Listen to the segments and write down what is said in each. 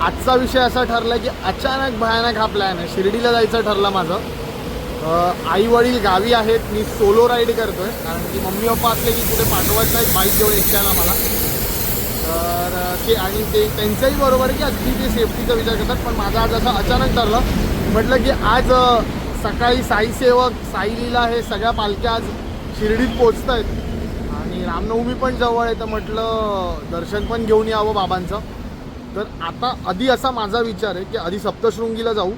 आजचा विषय असा ठरला की अचानक भयानक हा प्लॅन आहे. शिर्डीला जायचं ठरलं माझं. आई वडील गावी आहेत, मी सोलो राईड करतोय कारण की मम्मी पप्पा असले की कुठे पाठवत नाहीत बाईक जेवढे एकट्याला मला. तर ते आणि ते त्यांच्याही बरोबर आहे की अगदी ते सेफ्टीचा विचार करतात. पण माझा आज असं अचानक ठरलं, म्हटलं की आज सकाळी साई सेवक साई लीला हे सगळ्या पालख्या आज शिर्डीत पोचत आहेत आणि रामनवमी पण जवळ आहे. तर म्हटलं दर्शन पण घेऊन यावं बाबांचं. तर आता आधी असा माझा विचार आहे की आधी सप्तशृंगीला जाऊ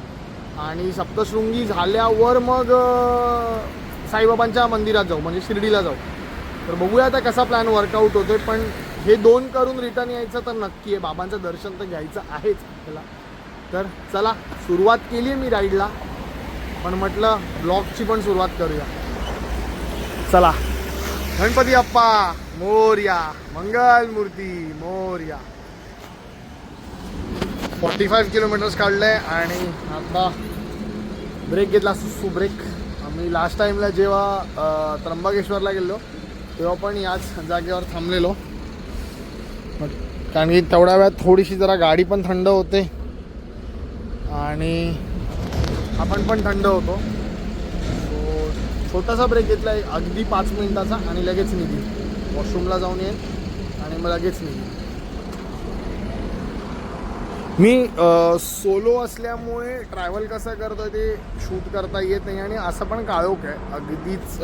आणि सप्तशृंगी झाल्यावर मग साईबाबांच्या मंदिरात जाऊ, म्हणजे शिर्डीला जाऊ. तर बघूया आता कसा प्लॅन वर्कआउट होतोय. पण हे 2 करून रिटर्न यायचं तर नक्की आहे. बाबांचं दर्शन तर घ्यायचं आहेच आपल्याला. तर चला सुरुवात केली आहे मी राईडला, पण म्हटलं ब्लॉगची पण सुरुवात करूया. चला. गणपती बाप्पा मोरया, मंगल मूर्ती मोरया. 45 किलोमीटर्स काढले आणि आता ब्रेक घेतला, सुसू ब्रेक. आम्ही लास्ट टाईमला जेव्हा त्र्यंबकेश्वरला गेलो तेव्हा पण याच जागेवर थांबलेलो, कारण की तेवढ्या वेळात थोडीशी जरा गाडी पण थंड होते आणि आपण पण थंड होतो. सो छोटासा ब्रेक घेतला आहे, अगदी 5 मिनिटाचा, आणि लगेच निघेल. वॉशरूमला जाऊन येईल आणि मग लगेच निघेल. मी सोलो असल्यामुळे ट्रॅव्हल कसं करतो ते शूट करता येत नाही. आणि असं पण काळोख आहे अगदीच.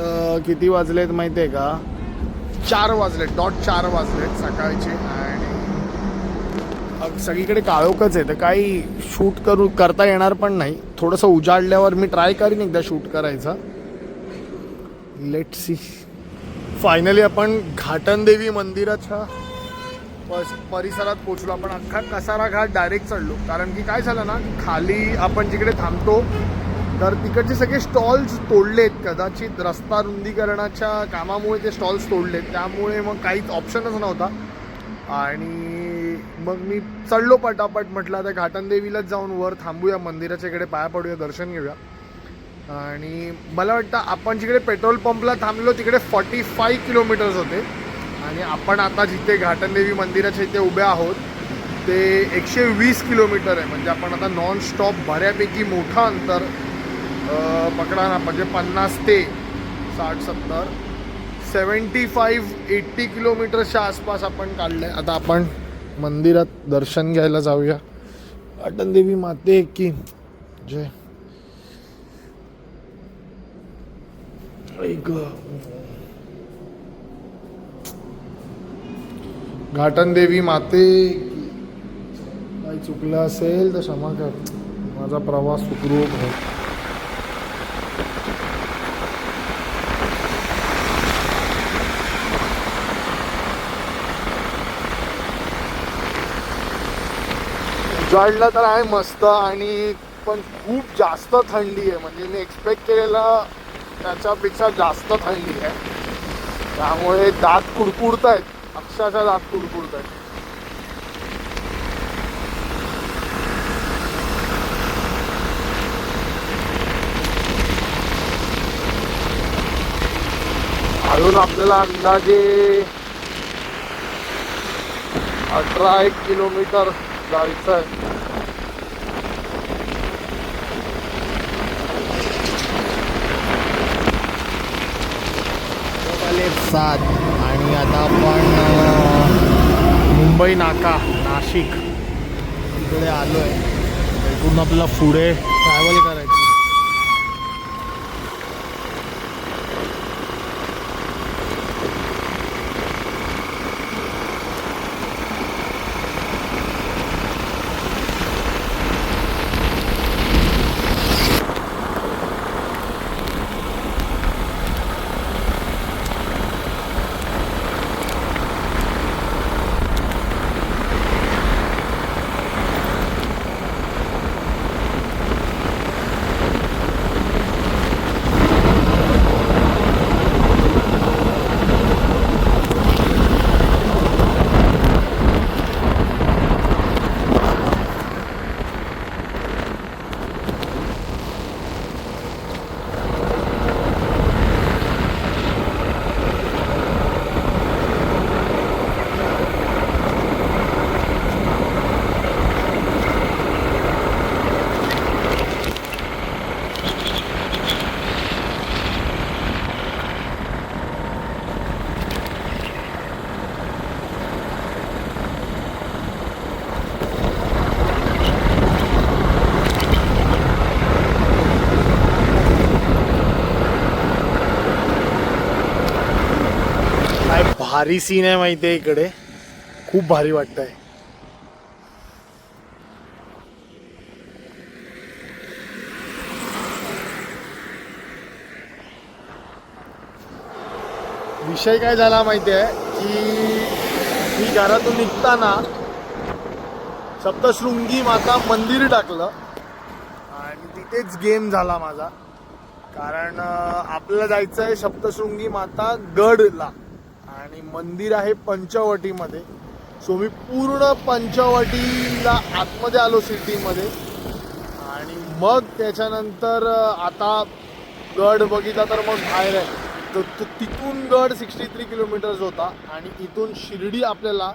किती वाजलेत माहिती आहे का? 4 वाजलेत, डॉट 4 वाजलेत सकाळचे. आणि सगळीकडे काळोखच आहे, तर काही शूट करता येणार पण नाही. थोडंसं उजाडल्यावर मी ट्राय करीन एकदा शूट करायचा. Let see. फायनली आपण घाटनदेवी मंदिराच्या परिसरात पोचलो. आपण अख्खा कसारा घाट डायरेक्ट चढलो, कारण की काय झालं ना, खाली आपण जिकडे थांबतो तर तिकडचे सगळे स्टॉल्स तोडलेत. कदाचित रस्ता रुंदीकरणाच्या कामामुळे ते स्टॉल्स तोडलेत, त्यामुळे मग काहीच ऑप्शनच नव्हता. आणि मग मी चढलो पटापट. म्हटलं आता घाटनदेवीलाच जाऊन वर थांबूया, मंदिराच्या इकडे पाया पडूया, दर्शन घेऊया. आणि मला वाटतं आपण जिकडे पेट्रोल पंपला थांबलो तिकडे 45 किलोमीटर्स होते, आणि आपण आता जिथे घाटनदेवी मंदिराच्या इथे उभे आहोत ते 120 किलोमीटर आहे. म्हणजे आपण आता नॉन स्टॉप बऱ्यापैकी मोठं अंतर पकडा ना, म्हणजे 50 ते 60-70 75-80 किलोमीटरच्या आसपास आपण काढलं आहे. आता आपण मंदिरात दर्शन घ्यायला जाऊया. घाटनदेवी माते की जय. घाटनदेवी माते. काही चुकलं असेल तर क्षमा कर. माझा प्रवास सुखरूप हो. उजाडला तर आहे मस्त, आणि पण खूप जास्त थंडी आहे. म्हणजे मी एक्सपेक्ट केलेला त्याच्यापेक्षा जास्त थंडी आहे. त्यामुळे दात कुडकुडत आहेत, अक्षरशः दात कुडकुडत आहेत. अजून आपल्याला अंदाजे 18-1 किलोमीटर जायचं आहे. 7 आणि आता आपण मुंबई नाका नाशिक इकडे आलो आहे. इकडून आपल्याला पुढे ट्रॅव्हल करायचं. भारी सीन आहे माहिती आहे इकडे, खूप भारी वाटतंय. विषय काय झाला माहिती आहे की मी घरातून निघताना सप्तशृंगी माता मंदिर टाकलं आणि तिथेच गेम झाला माझा. कारण आपल्याला जायचं आहे सप्तशृंगी माता गडला आणि मंदिर आहे पंचवटीमध्ये. सो मी पूर्ण पंचवटीला आतमध्ये आलो सिटीमध्ये आणि मग त्याच्यानंतर आता गड बघितला तर मग बाहेर आहे. तर तिथून गड 63 किलोमीटर्स होता आणि इथून शिर्डी आपल्याला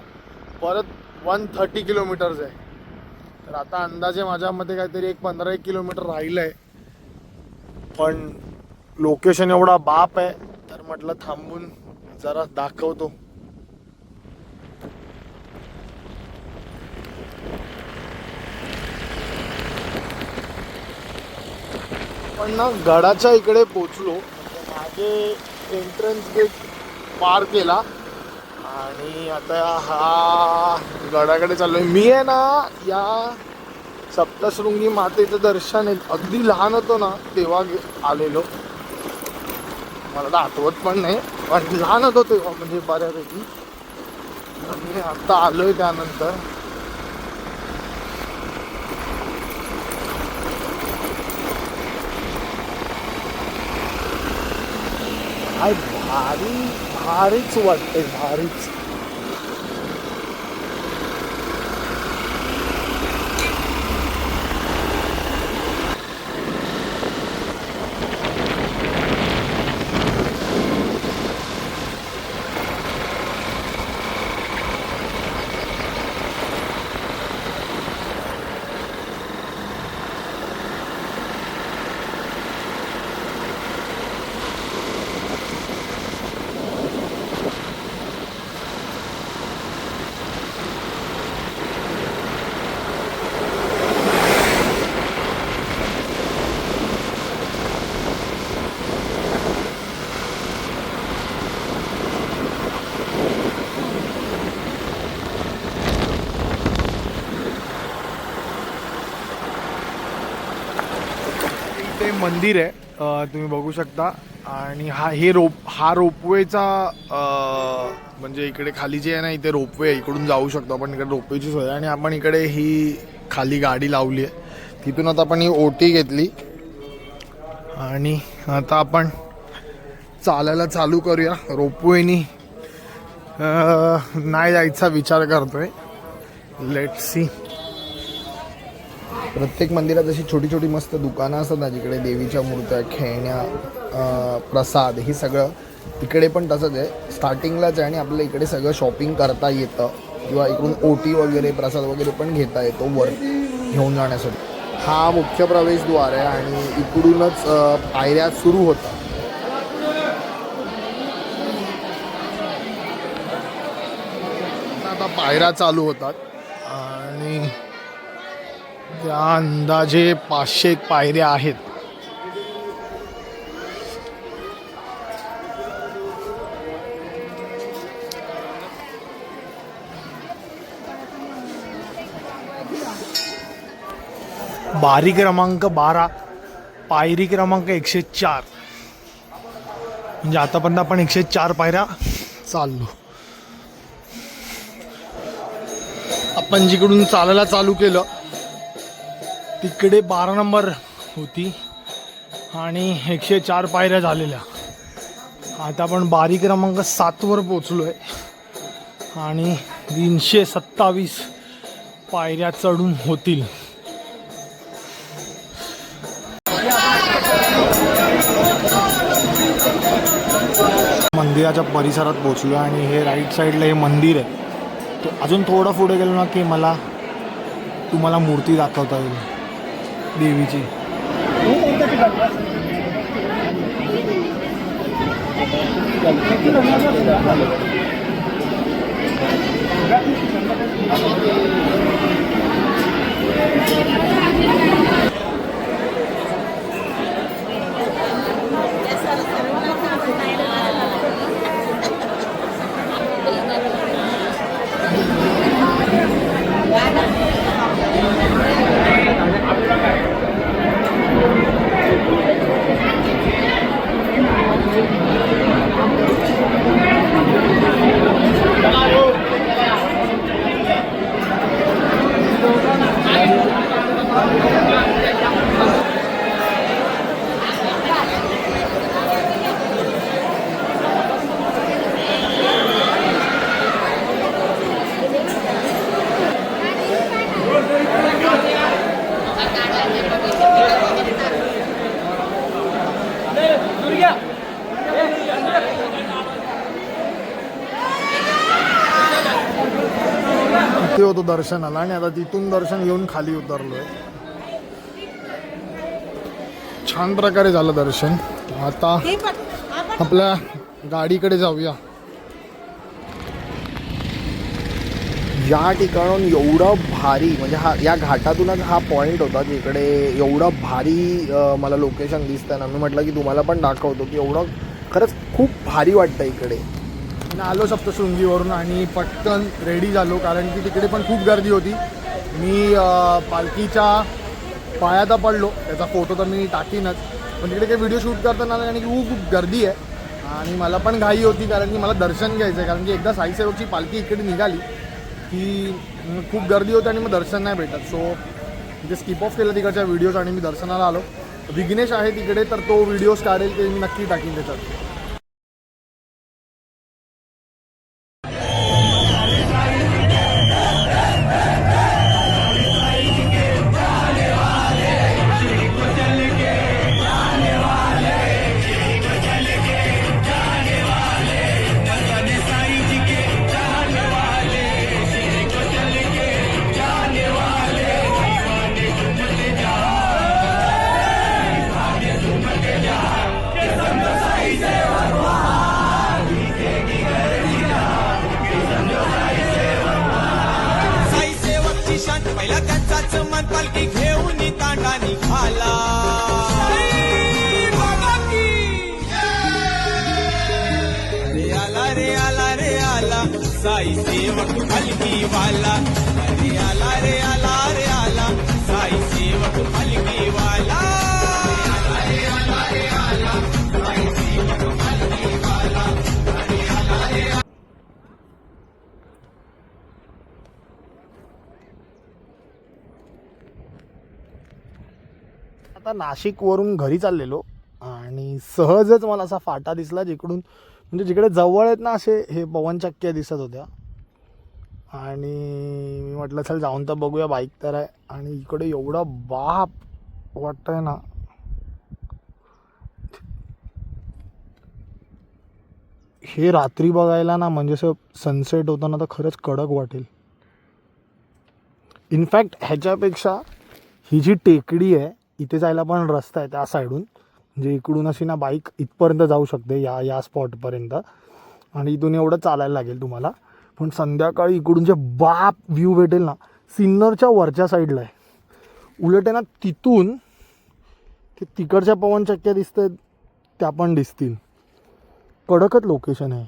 परत 130 किलोमीटर्स आहे. तर आता अंदाजे माझ्या मते काहीतरी 15-1 किलोमीटर राहिलं आहे. पण लोकेशन एवढा बाप आहे तर म्हटलं थांबून जरा दाखवतो. पण ना गडाच्या इकडे पोचलो, मागे एंट्रन्स गेट पार केला आणि आता हा गडाकडे चाललोय मी. आहे ना या सप्तशृंगी मातेचं दर्शन अगदी लहान होतो ना तेव्हा आलेलो. मला तर आठवत पण नाही, पण लहान होतो तेव्हा म्हणजे बऱ्यापैकी. मी आता आलोय त्यानंतर. काय भारीच वाटतंय, भारीच. ते मंदिर आहे तुम्ही बघू शकता. आणि हा रोपवेचा म्हणजे इकडे खाली जे आहे ना इथे रोपवे इकडून जाऊ शकतो आपण. इकडे रोपवेची सोय आणि आपण इकडे ही खाली गाडी लावली आहे. तिथून आता आपण ही ओटी घेतली आणि आता आपण चालायला चालू करूया. रोपवेनी नाही जायचा विचार करतोय. Let's see. प्रत्येक मंदिरात अशी छोटी छोटी मस्त दुकानं असतात ना जिकडे देवीच्या मूर्त्या, खेळण्या, प्रसाद, हे सगळं इकडे पण तसंच आहे. स्टार्टिंगलाच आहे आणि आपल्याला इकडे सगळं शॉपिंग करता येतं किंवा इकडून ओटी वगैरे प्रसाद वगैरे पण घेता येतो वर घेऊन जाण्यासाठी. हा मुख्य प्रवेशद्वार आहे आणि इकडूनच पायऱ्या सुरू होतात. आता पायऱ्या चालू होतात आणि त्या अंदाजे 500 पायऱ्या आहेत. बारी क्रमांक 12, पायरी क्रमांक 104. म्हणजे आतापर्यंत आपण 104 पायऱ्या चाललो. आपण जिकडून चालायला चालू केलं तिकडे 12 नंबर होती आणि 104 पायऱ्या झालेल्या. आता आपण बारी क्रमांक 7वर पोचलो आहे आणि 327 पायऱ्या चढून होतील. मंदिराच्या परिसरात पोचलो आणि हे राईट साईडला हे मंदिर आहे. तो अजून थोडं पुढे गेलो ना की मला तुम्हाला मूर्ती दाखवता येईल देवीची. ते होतो दर्शनाला आणि आता तिथून दर्शन घेऊन खाली उतरलोय. छान प्रकारे झालं दर्शन. आता आपल्या गाडीकडे जाऊया. या ठिकाणून एवढं भारी म्हणजे या घाटातूनच हा पॉईंट होता जिकडे एवढं भारी मला लोकेशन दिसतं ना. मी म्हटलं की तुम्हाला पण दाखवतो की एवढं खरंच खूप भारी वाटतं इकडे. मी आलो सप्तशृंगीवरून आणि पटकन रेडी झालो कारण की तिकडे पण खूप गर्दी होती. मी पालखीच्या पायात पडलो, त्याचा फोटो तर मी टाकीनच, पण तिकडे काही व्हिडिओ शूट करता नाही कारण की खूप गर्दी आहे आणि मला पण घाई होती कारण की मला दर्शन घ्यायचं आहे. कारण की एकदा साईसेवकची पालखी इकडे निघाली की खूप गर्दी होती आणि मग दर्शन नाही भेटत. सो तिथे स्किप ऑफ केलं तिकडच्या व्हिडिओज आणि मी दर्शनाला आलो. विघ्नेश आहे तिकडे तर तो व्हिडिओज काढेल ते मी नक्की टाकीन त्याच्यात. पहिला त्यांचाच मन पालखी घेऊन तांडा निघाला. रे आला रे आला रे आला साई सेवक पालखी वाला. रे आला रे आला रे आला साई सेवक पालखी वाला. आता नाशिकवरून घरी चाललेलो आणि सहजच मला असा फाटा दिसला जिकडून म्हणजे जिकडे जवळ आहेत ना असे हे पवनचक्क्या दिसत होत्या आणि मी म्हटलं चल जाऊन तर बघूया. बाईक तर आहे आणि इकडे एवढा बाप वाटतंय ना. हे रात्री बघायला ना म्हणजे असं सनसेट होताना तर खरंच कडक वाटेल. इनफॅक्ट ह्याच्यापेक्षा ही जी टेकडी आहे इथे जायला पण रस्ता आहे त्या साईडून, म्हणजे इकडून अशी ना बाईक इथपर्यंत जाऊ शकते या स्पॉटपर्यंत आणि इथून एवढं चालायला लागेल तुम्हाला. पण संध्याकाळी इकडून जे बाप व्ह्यू भेटेल ना सिन्नरच्या वरच्या साईडला आहे. उलट आहे ना तिथून ते तिकडच्या पवनचक्क्या दिसतात त्या पण दिसतील. कडकच लोकेशन आहे.